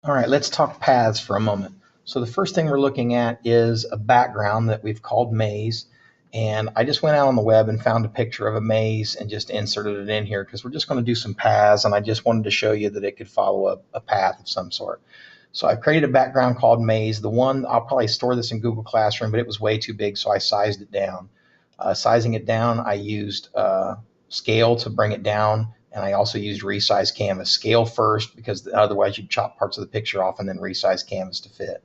All right, let's talk paths for a moment. So the first thing we're looking at is a background that we've called maze. And I just went out on the web and found a picture of a maze and just inserted it in here because we're just going to do some paths. And I just wanted to show you that it could follow a path of some sort. So I've created a background called maze. The one, I'll probably store this in Google Classroom, but it was way too big, so I sized it down. Sizing it down, I used scale to bring it down, and I also used resize canvas. Scale first, because otherwise you'd chop parts of the picture off, and then resize canvas to fit.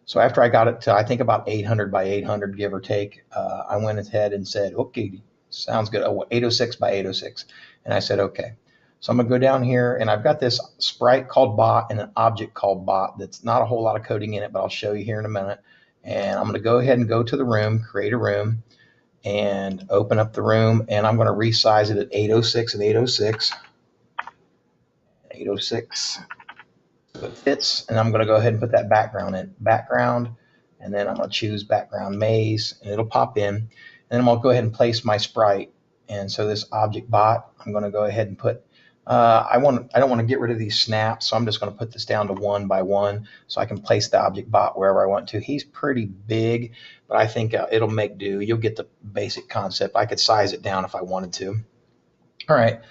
So after I got it to, I think, about 800 by 800, give or take, I went ahead and said, okay, sounds good. Oh, 806 by 806. And I said, okay. So I'm going to go down here, and I've got this sprite called bot and an object called bot that's not a whole lot of coding in it, but I'll show you here in a minute. And I'm going to go ahead and go to the room, create a room, and open up the room, and I'm going to resize it at 806 and 806. 806. So it fits, and I'm going to go ahead and put that background in. Background, and then I'm going to choose background maze, and it'll pop in. And then I'm going to go ahead and place my sprite. And so this object bot, I'm going to go ahead and put, I don't want to get rid of these snaps, so I'm just going to put this down to 1 by 1 so I can place the object bot wherever I want to. He's pretty big, but I think it'll make do. You'll get the basic concept. I could size it down if I wanted to. All right.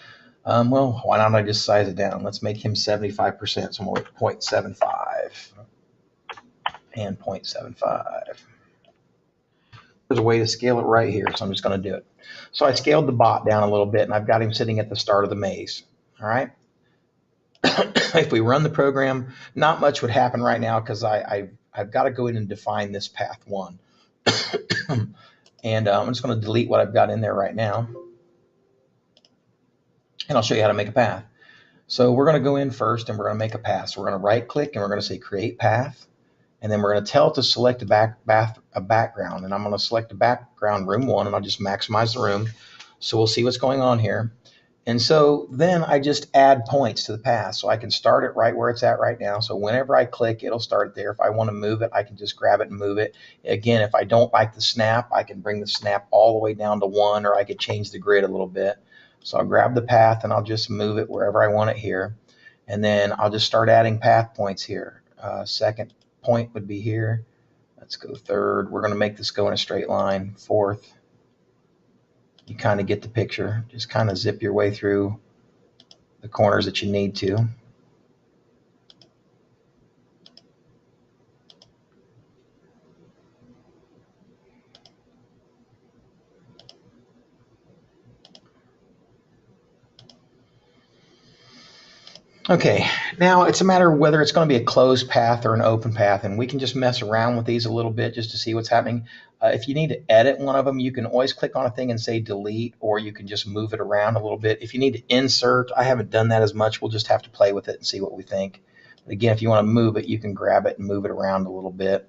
Well, why don't I just size it down? Let's make him 75%. So I'm going to 0.75 and 0.75. There's a way to scale it right here, so I'm just going to do it. So I scaled the bot down a little bit, and I've got him sitting at the start of the maze. All right. If we run the program, not much would happen right now because I've got to go in and define this path 1. And I'm just going to delete what I've got in there right now. And I'll show you how to make a path. So we're going to go in first and we're going to make a path. So we're going to right click and we're going to say create path. And then we're going to tell it to select a background. And I'm going to select a background, room 1, and I'll just maximize the room. So we'll see what's going on here. And so then I just add points to the path. So I can start it right where it's at right now. So whenever I click, it'll start there. If I want to move it, I can just grab it and move it. Again, if I don't like the snap, I can bring the snap all the way down to 1, or I could change the grid a little bit. So I'll grab the path and I'll just move it wherever I want it here. And then I'll just start adding path points here. Second point would be here. Let's go third. We're going to make this go in a straight line. Fourth. You kind of get the picture. Just kind of zip your way through the corners that you need to. Okay, now it's a matter of whether it's going to be a closed path or an open path, and we can just mess around with these a little bit just to see what's happening. If you need to edit one of them, you can always click on a thing and say delete, or you can just move it around a little bit. If you need to insert, I haven't done that as much. We'll just have to play with it and see what we think. But again, if you want to move it, you can grab it and move it around a little bit.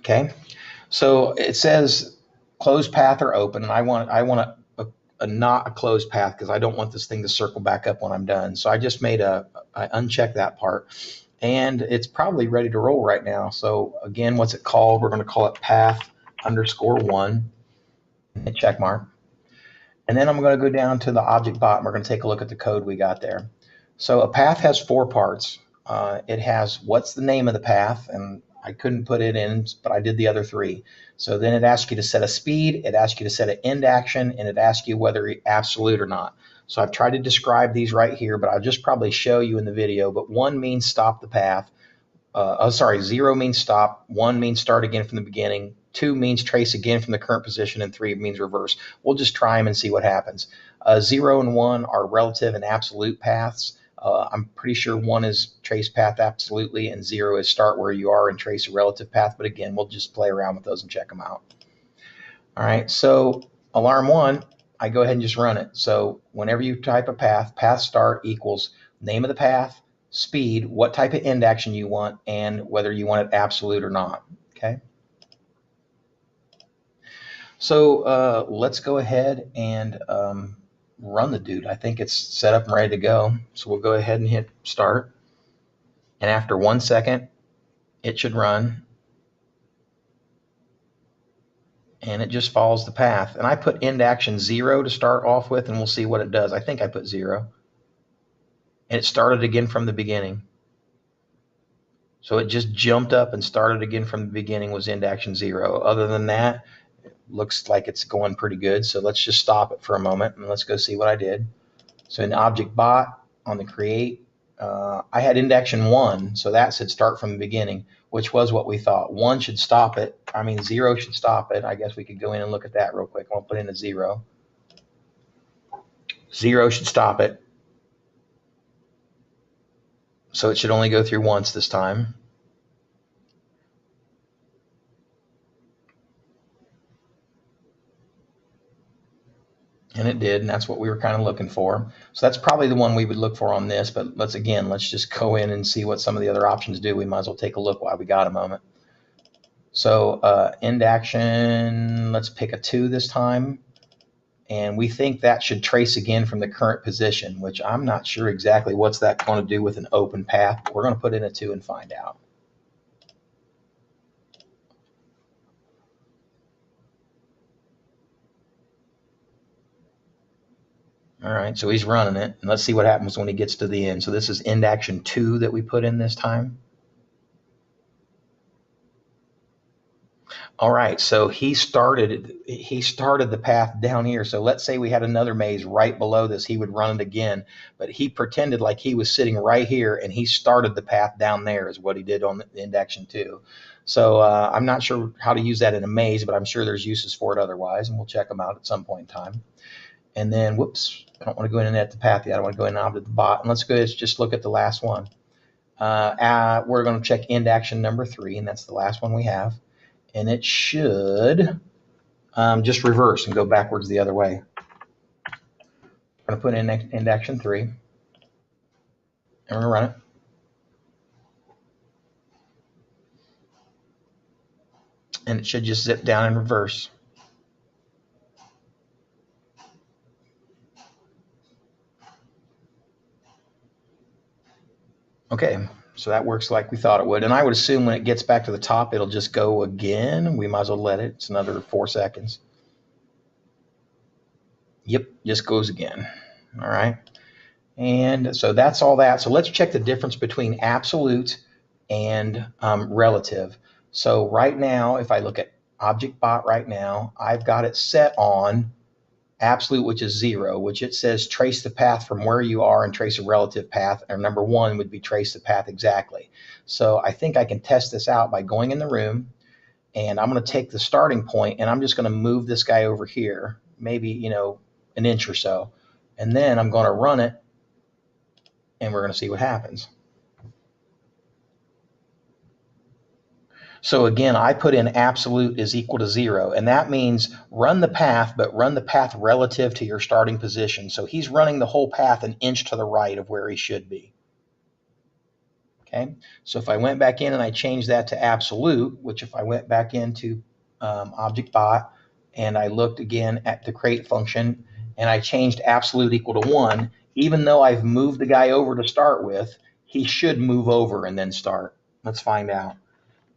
Okay, so it says closed path or open, and I want not a closed path because I don't want this thing to circle back up when I'm done. So I just I unchecked that part, and it's probably ready to roll right now. So again, what's it called? We're going to call it path _1, hit check mark. And then I'm going to go down to the object bot, and we're going to take a look at the code we got there. So a path has 4 parts. It has what's the name of the path, and I couldn't put it in, but I did the other 3. So then it asks you to set a speed, it asks you to set an end action, and it asks you whether it's absolute or not. So I've tried to describe these right here, but I'll just probably show you in the video. But 1 means stop the path. 0 means stop. 1 means start again from the beginning. 2 means trace again from the current position, and 3 means reverse. We'll just try them and see what happens. 0 and 1 are relative and absolute paths. I'm pretty sure 1 is trace path absolutely, and 0 is start where you are and trace a relative path. But again, we'll just play around with those and check them out. All right, so alarm 1, I go ahead and just run it. So whenever you type a path start equals name of the path, speed, what type of end action you want, and whether you want it absolute or not. Okay. So let's go ahead and run the dude. I think it's set up and ready to go. So we'll go ahead and hit start. And after 1 second, it should run. And it just follows the path. And I put end action 0 to start off with, and we'll see what it does. I think I put 0. and it started again from the beginning. So it just jumped up and started again from the beginning, was end action 0. Other than that, it looks like it's going pretty good. So let's just stop it for a moment and let's go see what I did. So in object bot on the create, I had end action 1, so that said start from the beginning, which was what we thought. 1 should stop it. I mean, 0 should stop it. I guess we could go in and look at that real quick. I'll put in a 0. 0 should stop it. So it should only go through once this time. And it did, and that's what we were kind of looking for. So that's probably the one we would look for on this, but let's just go in and see what some of the other options do. We might as well take a look while we got a moment. So end action, let's pick a 2 this time. And we think that should trace again from the current position, which I'm not sure exactly what's that going to do with an open path, but we're going to put in a 2 and find out. All right, so he's running it, and let's see what happens when he gets to the end. So this is end action 2 that we put in this time. All right, so he started the path down here. So let's say we had another maze right below this, he would run it again, but he pretended like he was sitting right here and he started the path down there is what he did on the end action 2. So I'm not sure how to use that in a maze, but I'm sure there's uses for it otherwise, and we'll check them out at some point in time. And then, whoops, I don't want to go in and edit the path yet. I want to go in and out of the bot. And let's go ahead and just look at the last one. We're going to check end action number 3, and that's the last one we have. And it should just reverse and go backwards the other way. I'm going to put in end action 3, and we're going to run it. And it should just zip down and reverse. Okay, so that works like we thought it would. And I would assume when it gets back to the top, it'll just go again. We might as well let it. It's another 4 seconds. Yep, just goes again. All right. And so that's all that. So let's check the difference between absolute and relative. So right now, if I look at object bot right now, I've got it set on absolute, which is 0, which it says trace the path from where you are and trace a relative path. Or number 1 would be trace the path exactly. So I think I can test this out by going in the room, and I'm going to take the starting point and I'm just going to move this guy over here, maybe, an inch or so. And then I'm going to run it, and we're going to see what happens. So again, I put in absolute is equal to 0, and that means run the path, but run the path relative to your starting position. So he's running the whole path an inch to the right of where he should be. Okay, so if I went back in and I changed that to absolute, which if I went back into object bot and I looked again at the create function and I changed absolute equal to 1, even though I've moved the guy over to start with, he should move over and then start. Let's find out.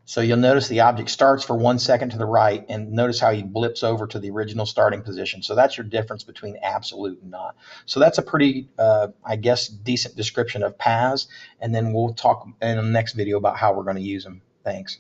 So you'll notice the object starts for 1 second to the right, and notice how he blips over to the original starting position. So that's your difference between absolute and not. So that's a pretty, I guess, decent description of paths. And then we'll talk in the next video about how we're going to use them. Thanks.